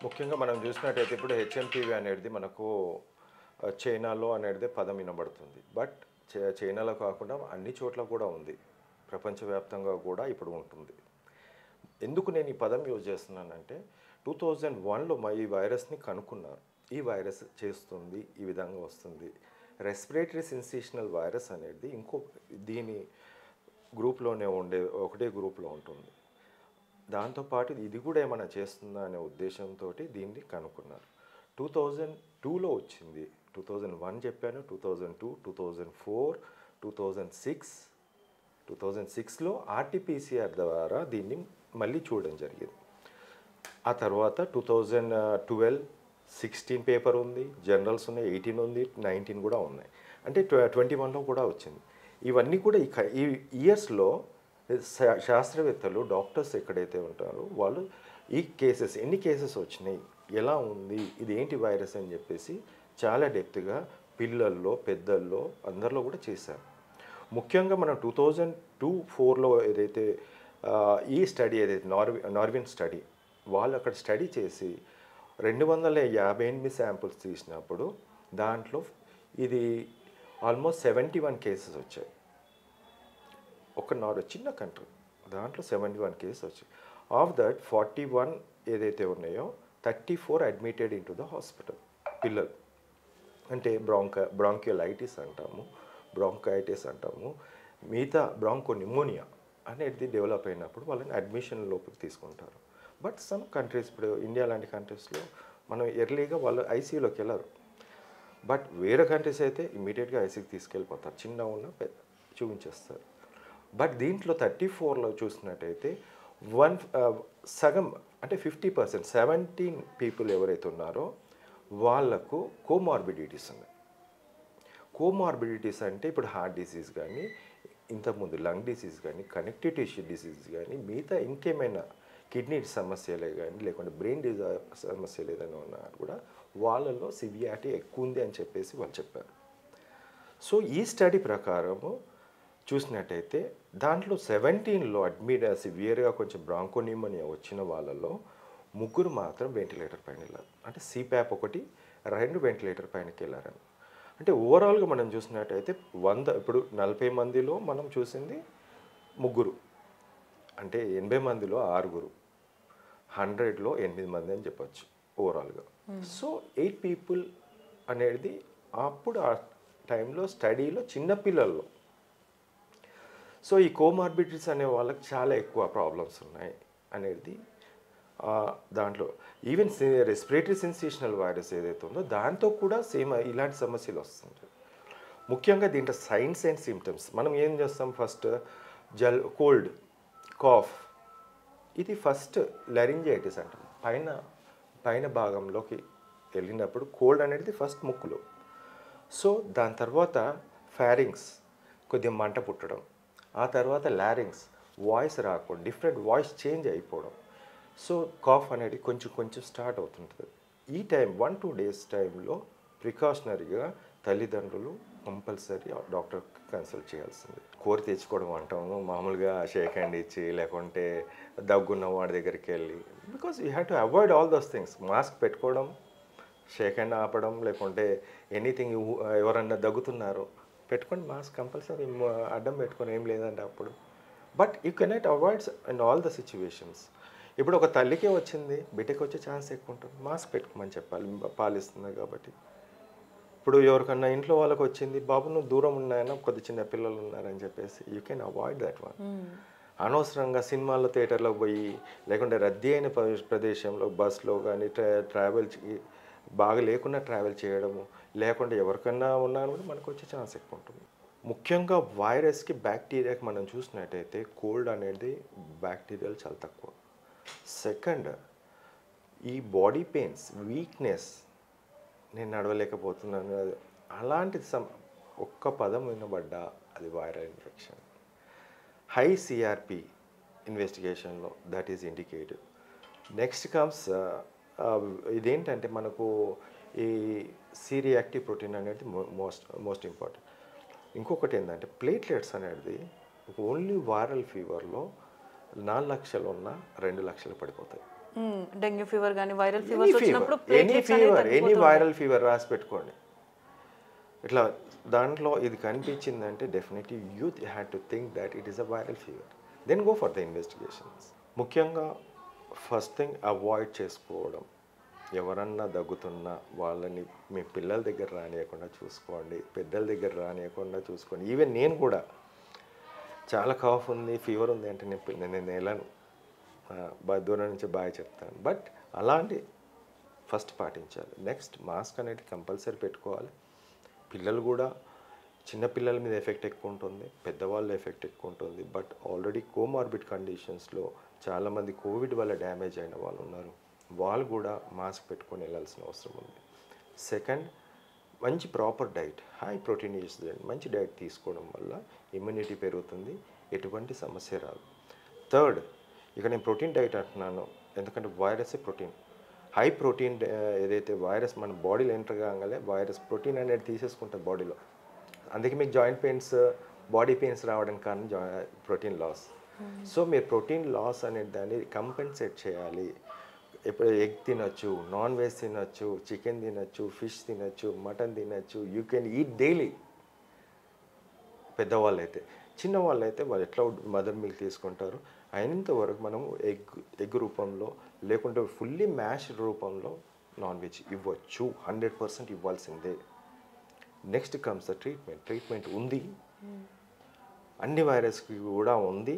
ముఖ్యంగా మనం చూసినట్టయితే ఇప్పుడు హెచ్ఎంపీవీ అనేది మనకు చైనాలో అనేది పదం వినబడుతుంది. బట్ చైనాలో కాకుండా అన్ని చోట్ల కూడా ఉంది. ప్రపంచవ్యాప్తంగా కూడా ఇప్పుడు ఉంటుంది. ఎందుకు నేను ఈ పదం యూజ్ చేస్తున్నానంటే 2001లో ఈ వైరస్ని కనుక్కున్నారు. ఈ వైరస్ చేస్తుంది, ఈ విధంగా వస్తుంది. రెస్పిరేటరీ సిన్సేషనల్ వైరస్ అనేది దీని గ్రూప్లోనే ఒకటే గ్రూప్లో ఉంటుంది. దాంతోపాటు ఇది కూడా ఏమైనా చేస్తుందా అనే ఉద్దేశంతో దీన్ని కనుక్కున్నారు. 2002లో వచ్చింది. 2001 చెప్పాను, 2002, 2004, 2006లో ఆర్టీపీసీఆర్ ద్వారా దీన్ని మళ్ళీ చూడడం జరిగింది. ఆ తర్వాత 2012, 16 పేపర్ ఉంది, జనరల్స్ ఉన్నాయి, 18 ఉంది, 19 కూడా ఉన్నాయి. అంటే 21లో కూడా వచ్చింది. ఇవన్నీ కూడా ఈ ఇయర్స్లో శాస్త్రవేత్తలు, డాక్టర్స్ ఎక్కడైతే ఉంటారో వాళ్ళు ఈ కేసెస్ ఎన్ని కేసెస్ వచ్చినాయి, ఎలా ఉంది, ఇది ఏంటి వైరస్ అని చెప్పేసి చాలా డెప్త్గా పిల్లల్లో, పెద్దల్లో, అందరిలో కూడా చేశారు. ముఖ్యంగా మనం 2002-04లో ఏదైతే ఈ స్టడీ ఏదైతే నార్విన్ స్టడీ, వాళ్ళు అక్కడ స్టడీ చేసి 258 శాంపుల్స్ తీసినప్పుడు దాంట్లో ఇది ఆల్మోస్ట్ 71 కేసెస్ వచ్చాయి. చిన్న కంట్రీ, దాంట్లో 71 కేసెస్ వచ్చాయి. ఆఫ్ దట్ 41 ఏదైతే ఉన్నాయో 34 admitted in to the hospital. పిల్లలు అంటే బ్రాంకియోలైటిస్ అంటాము, బ్రాంకైటిస్ అంటాము, మిగతా బ్రాంకోనిమోనియా అనేది డెవలప్ అయినప్పుడు వాళ్ళని అడ్మిషన్ లోపలికి తీసుకుంటారు. బట్ సమ్ కంట్రీస్, ఇప్పుడు ఇండియా లాంటి కంట్రీస్లో మనం ఎర్లీగా వాళ్ళు ఐసీయూలోకి వెళ్ళరు. బట్ వేరే కంట్రీస్ అయితే ఇమీడియట్గా ఐసీకి తీసుకెళ్ళిపోతారు, చిన్న ఉన్న చూపించేస్తారు. బట్ దీంట్లో 34లో చూసినట్టయితే సగం అంటే 50%, 17 పీపుల్ ఎవరైతే ఉన్నారో వాళ్లకు కోమార్బిడిటీస్ ఉన్నాయి. కోమార్బిడిటీస్ అంటే ఇప్పుడు హార్ట్ డిసీజ్ కానీ, ఇంతకుముందు లంగ్ డిసీజ్ కానీ, కనెక్టివ్ టిష్యూ డిసీజ్ కానీ, మిగతా ఇంకేమైనా కిడ్నీ సమస్యలే కానీ, లేకుంటే బ్రెయిన్ సమస్యలు ఏదైనా ఉన్నా కూడా వాళ్ళలో సివియారిటీ ఎక్కువ ఉంది అని చెప్పేసి వాళ్ళు చెప్పారు. సో ఈ స్టడీ ప్రకారము చూసినట్టయితే దాంట్లో 17లో సివియర్గా కొంచెం బ్రాంకోనిమోనియా వచ్చిన వాళ్ళలో 3 మాత్రం వెంటిలేటర్ పైన వెళ్ళారు. అంటే సిప్యాప్ 1, 2 వెంటిలేటర్ పైనకి వెళ్ళారని. అంటే ఓవరాల్గా మనం చూసినట్టయితే ఇప్పుడు 40 మందిలో మనం చూసింది 3, అంటే 80 మందిలో 6, 100లో 8 మంది అని చెప్పచ్చు ఓవరాల్గా. సో 8 పీపుల్ అనేది అప్పుడు ఆ టైంలో స్టడీలో చిన్నపిల్లల్లో. సో ఈ కోమార్బిడిటీస్ అనే వాళ్ళకి చాలా ఎక్కువ ప్రాబ్లమ్స్ ఉన్నాయి అనేది దాంట్లో. ఈవెన్ రెస్పిరేటరీ సెన్సేషనల్ వైరస్ ఏదైతే ఉందో దాంతో కూడా సేమ్ ఇలాంటి సమస్యలు వస్తుంటాయి. ముఖ్యంగా దీంట్లో సైన్స్ అండ్ సిమ్టమ్స్ మనం ఏం చేస్తాం, ఫస్ట్ కోల్డ్, కాఫ్, ఇది ఫస్ట్ లారింజైటిస్ అంటాం. పైన భాగంలోకి వెళ్ళినప్పుడు కోల్డ్ అనేది ఫస్ట్ ముక్కులో. సో దాని తర్వాత ఫారింగ్స్, కొద్దిగా మంట పుట్టడం, ఆ తర్వాత లారింగ్స్, వాయిస్ రాకపోవడం, డిఫరెంట్ వాయిస్ చేంజ్ అయిపోవడం. సో కాఫ్ అనేది కొంచెం స్టార్ట్ అవుతుంటుంది. ఈ టైం 1-2 డేస్ టైంలో ప్రికాషనరీగా తల్లిదండ్రులు కంపల్సరీ డాక్టర్ కన్సల్ట్ చేయాల్సింది. కోరి తెచ్చుకోవడం అంటాము, మామూలుగా షేక్ హ్యాండ్ ఇచ్చి, లేకుంటే దగ్గున్న వాడి దగ్గరికి వెళ్ళి, because you have to avoid all those things. Mask పెట్టుకోవడం, షేక్ హ్యాండ్ ఆపడం, లేకుంటే ఎనీథింగ్. ఎవరన్నా దగ్గుతున్నారు పెట్టుకొని మాస్క్ కంపల్సరీ అడ్డం పెట్టుకొని ఏం లేదంటే అప్పుడు. But you cannot avoid in all the situations. ఇప్పుడు ఒక తల్లికే వచ్చింది, బిడ్డకి వచ్చే ఛాన్స్ ఎక్కువ ఉంటుంది, మాస్క్ పెట్టుకోమని చెప్పాలి, పాలిస్తుంది కాబట్టి. ఇప్పుడు ఎవరికన్నా ఇంట్లో వాళ్ళకి వచ్చింది, బాబు నువ్వు దూరం ఉన్నాయన్నా, కొద్ది చిన్న పిల్లలు ఉన్నారని చెప్పేసి you can avoid that one. అనవసరంగా సినిమాల్లో, థియేటర్లో పోయి, లేకుంటే రద్దీ అయిన ప్రదేశంలో బస్లో కానీ ట్రావెల్ బాగా లేకుండా ట్రావెల్ చేయడము, లేకుంటే ఎవరికన్నా ఉన్నా కూడా మనకు వచ్చే ఛాన్స్ ఎక్కువ ఉంటుంది. ముఖ్యంగా వైరస్కి, బ్యాక్టీరియాకి మనం చూసినట్టయితే కోల్డ్ అనేది బ్యాక్టీరియాలు చాలా తక్కువ. సెకండ్, ఈ బాడీ పెయిన్స్, వీక్నెస్, నేను నడవలేకపోతున్నాను, అలాంటి ఒక్క పదం వినబడ్డా అది వైరల్ ఇన్ఫెక్షన్. హై సిఆర్పి ఇన్వెస్టిగేషన్లో that is indicative. Next comes ఇదేంటంటే మనకు ఈ సి రియాక్టివ్ ప్రోటీన్ అనేది మోస్ట్ ఇంపార్టెంట్. ఇంకొకటి ఏంటంటే ప్లేట్లెట్స్ అనేది ఓన్లీ వైరల్ ఫీవర్లో 4 లక్షలు ఉన్నా 2 లక్షలు పడిపోతాయి. డెంగ్యూ ఫీవర్ కానీ వైరల్ ఎనీ ఫీవర్స్ ఫీవర్ వచ్చినప్పుడు ఎనీ ప్లేట్లెట్స్ అనేవి ఫీవర్ ఎనీ తగ్గిపోతూ వైరల్ ఫీవర్ రాసి పెట్టుకోండి. ఇట్లా దాంట్లో ఇది కనిపించిందంటే definitely youth had to think that it is a viral fever, then go for the investigations. ముఖ్యంగా ఫస్ట్ థింగ్ అవాయిడ్ చేసుకోవడం. ఎవరన్నా దగ్గుతున్నా వాళ్ళని మీ పిల్లల దగ్గర రానియకుండా చూసుకోండి, పెద్దల దగ్గర రానియకుండా చూసుకోండి. ఈవెన్ నేను కూడా చాలా కాఫ్ ఉంది, ఫీవర్ ఉంది అంటే నేను వెళ్ళను, దూరం నుంచి బాగా చెప్తాను. బట్ అలాంటి ఫస్ట్ పాటించాలి. నెక్స్ట్ మాస్క్ అనేది కంపల్సరీ పెట్టుకోవాలి. పిల్లలు కూడా, చిన్న పిల్లల మీద ఎఫెక్ట్ ఎక్కువ ఉంటుంది, పెద్దవాళ్ళ ఎఫెక్ట్ ఎక్కువ ఉంటుంది. బట్ ఆల్రెడీ కోమార్బిడ్ కండిషన్స్లో చాలామంది కోవిడ్ వల్ల డ్యామేజ్ అయిన వాళ్ళు ఉన్నారు, వాళ్ళు కూడా మాస్క్ పెట్టుకొని వెళ్ళాల్సిన అవసరం ఉంది. సెకండ్, మంచి ప్రాపర్ డైట్, హై ప్రోటీన్ మంచి డైట్ తీసుకోవడం వల్ల ఇమ్యూనిటీ పెరుగుతుంది, ఎటువంటి సమస్య రాదు. థర్డ్, ఇక నేను ప్రోటీన్ డైట్ అంటున్నాను ఎందుకంటే వైరస్ ప్రోటీన్, హై ప్రోటీన్ ఏదైతే వైరస్ మన బాడీలో ఎంటర్ కాగానే వైరస్ ప్రోటీన్ అనేది తీసేసుకుంటుంది బాడీలో. అందుకే మీకు జాయింట్ పెయిన్స్, బాడీ పెయిన్స్ రావడానికి కారణం ప్రోటీన్ లాస్. సో మీరు ప్రోటీన్ లాస్ అనే దాన్ని కంపెన్సేట్ చేయాలి. ఇప్పుడు ఎగ్ తినొచ్చు, నాన్ వెజ్ తినొచ్చు, చికెన్ తినొచ్చు, ఫిష్ తినొచ్చు, మటన్ తినొచ్చు, యూ కెన్ ఈట్ డైలీ. పెద్దవాళ్ళు అయితే, చిన్నవాళ్ళు అయితే వాళ్ళు ఎట్లా మదర్ మిల్క్ తీసుకుంటారు, అయినంత వరకు మనం ఎగ్ రూపంలో లేకుంటే ఫుల్లీ మ్యాష్ రూపంలో నాన్ వెజ్ ఇవ్వచ్చు, 100% ఇవ్వాల్సిందే. నెక్స్ట్ కమ్స్ ద ట్రీట్మెంట్ ఉంది, అన్ని వైరస్కి కూడా ఉంది,